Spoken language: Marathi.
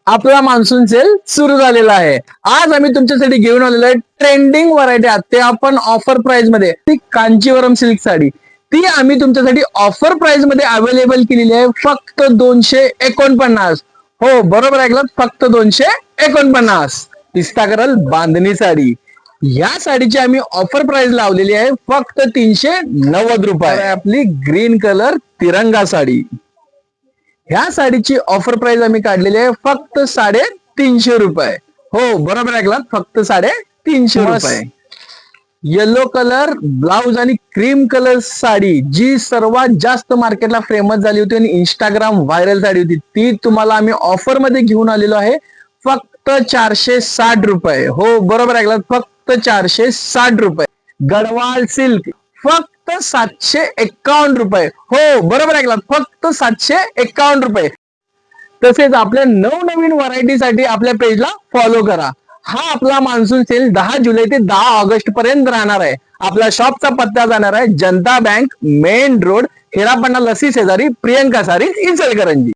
आपला मान्सून सेल सुरू झालेला आहे. आज आम्ही तुमच्यासाठी घेऊन आलेलो आहे ट्रेंडिंग व्हरायटी. ते आपण ऑफर प्राइस मध्ये ती कांचीवरम सिल्क साडी ती आम्ही तुमच्यासाठी ऑफर प्राइस मध्ये अवेलेबल केलेली आहे फक्त 249. हो बरोबर ऐकलं, फक्त 249. पिस्ता करल बांधणी साडी, या साडीची आम्ही ऑफर प्राइस लावलेली आहे फक्त 390 रुपये. आपली ग्रीन कलर तिरंगा साडी, ह्या साडीची ऑफर प्राइस आम्ही काढलेली आहे फक्त 350 रुपये. हो बरोबर ऐकलात, फक्त 350 रुपये. येलो कलर ब्लाउज आणि क्रीम कलर साडी, जी सर्वात जास्त मार्केटला फेमस झाली होती आणि इंस्टाग्राम व्हायरल साडी होती, ती तुम्हाला आम्ही ऑफर मध्ये घेऊन आलेलो आहे फक्त 460 रुपये. हो बरोबर ऐकलात, फक्त 460 रुपये. गडवाल सिल्क फक्त 751 रुपये. हो बरोबर ऐकलात, फक्त 751 रुपये. तसेच आपल्या नवनवीन व्हरायटीसाठी आपल्या पेजला फॉलो करा. हा आपला मान्सून सेल 10 जुलै ते 10 ऑगस्ट पर्यंत राहणार आहे. आपल्या शॉपचा पत्ता जाणार आहे जनता बँक मेन रोड, हिरापण्णा लस्सी शेजारी, प्रियंका सारी, इचलकरंजी.